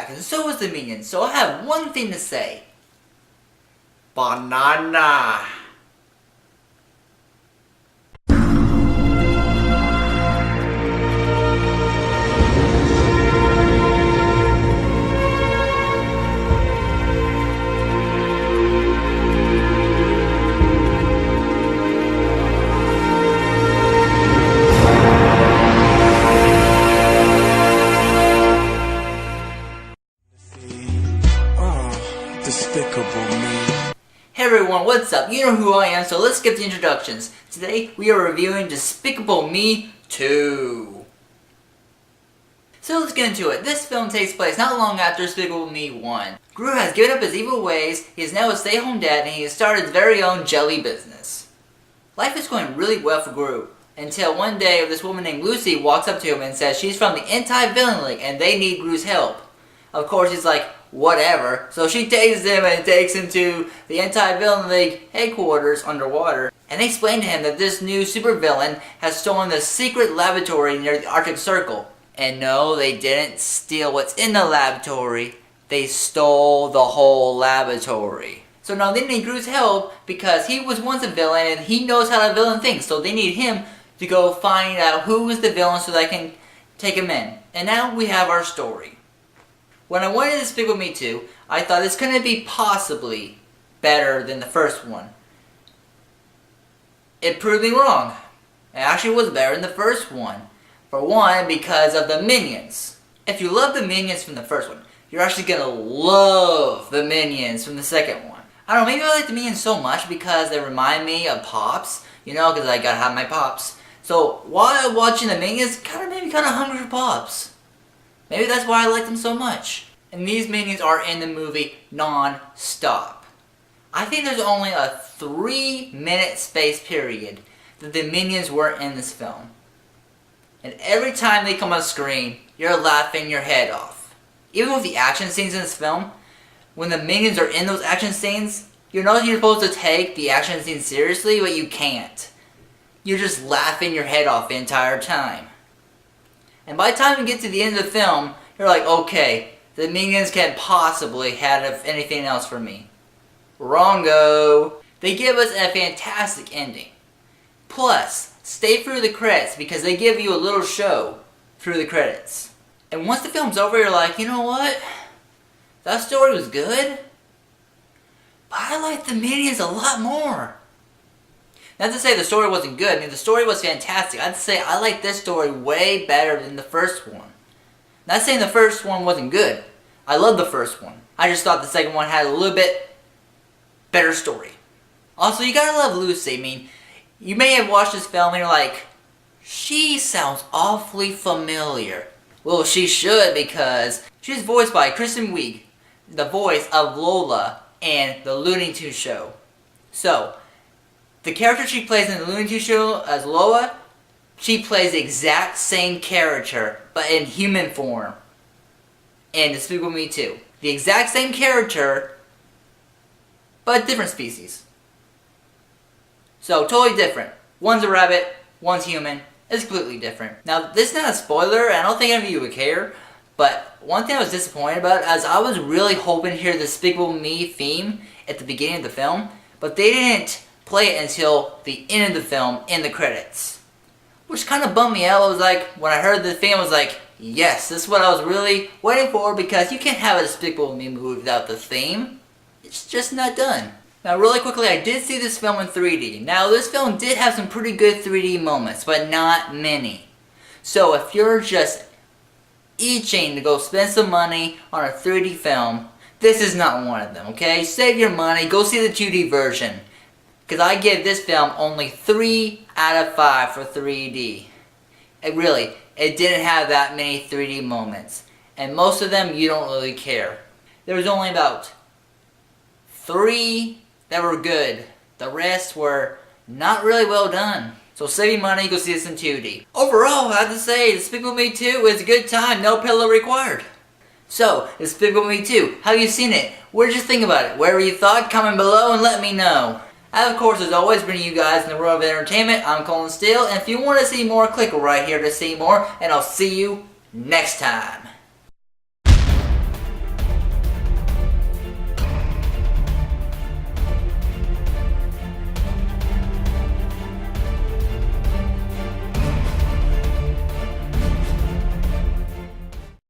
back, and so is the Minions, so I have one thing to say. Banana. Despicable Me. Hey everyone, what's up? You know who I am, so let's skip the introductions. Today we are reviewing Despicable Me 2. So let's get into it. This film takes place not long after Despicable Me 1. Gru has given up his evil ways, he is now a stay-at-home dad, and he has started his very own jelly business. Life is going really well for Gru, until one day this woman named Lucy walks up to him and says she's from the Anti-Villain League and they need Gru's help. Of course he's like, whatever. So she takes him and takes him to the Anti-Villain League headquarters underwater. And they explain to him that this new supervillain has stolen the secret laboratory near the Arctic Circle. And no, they didn't steal what's in the laboratory. They stole the whole laboratory. So now they need Gru's help because he was once a villain and he knows how to villain things. So they need him to go find out who is the villain so they can take him in. And now we have our story. When I went into Despicable Me 2, I thought this couldn't be possibly better than the first one. It proved me wrong. It actually was better than the first one. For one, because of the Minions. If you love the Minions from the first one, you're actually gonna love the Minions from the second one. I don't know, maybe I like the Minions so much because they remind me of Pops. You know, because I gotta have my Pops. So while watching the Minions, it made me kind of hungry for Pops. Maybe that's why I like them so much. And these Minions are in the movie non-stop. I think there's only a 3-minute space period that the Minions were in this film. And every time they come on screen, you're laughing your head off. Even with the action scenes in this film, when the Minions are in those action scenes, you know you're supposed to take the action scenes seriously, but you can't. You're just laughing your head off the entire time. And by the time you get to the end of the film, you're like, okay, the Minions can't possibly have anything else for me. Wrongo. They give us a fantastic ending. Plus, stay through the credits because they give you a little show through the credits. And once the film's over, you're like, you know what? That story was good, but I like the Minions a lot more. Not to say the story wasn't good, I mean the story was fantastic. I'd say I like this story way better than the first one. Not saying the first one wasn't good. I love the first one. I just thought the second one had a little bit better story. Also, you gotta love Lucy. I mean, you may have watched this film and you're like, she sounds awfully familiar. Well, she should because she's voiced by Kristen Wiig, the voice of Lola in the Looney Tunes show. So, the character she plays in the Looney Tunes show as Lola, she plays the exact same character, but in human form. In Despicable Me 2. The exact same character, but different species. So, totally different. One's a rabbit, one's human. It's completely different. Now, this is not a spoiler, and I don't think any of you would care, but one thing I was disappointed about is I was really hoping to hear the Despicable Me theme at the beginning of the film, but they didn't play it until the end of the film in the credits. Which kind of bummed me out. I was like, when I heard the theme, I was like, yes, this is what I was really waiting for because you can't have a Despicable Me movie without the theme. It's just not done. Now really quickly, I did see this film in 3D. Now this film did have some pretty good 3D moments, but not many. So if you're just itching to go spend some money on a 3D film, this is not one of them, okay? Save your money, go see the 2D version. Because I give this film only 3 out of 5 for 3D. It didn't have that many 3D moments. And most of them, you don't really care. There was only about 3 that were good. The rest were not really well done. So save your money, go see this in 2D. Overall, I have to say, Despicable Me 2 is a good time, no pillow required. So, Despicable Me 2, have you seen it? What did you think about it? Whatever you thought, comment below and let me know. And of course, as always, bringing you guys in the world of entertainment, I'm Kolton Steele, and if you want to see more, click right here to see more, and I'll see you next time.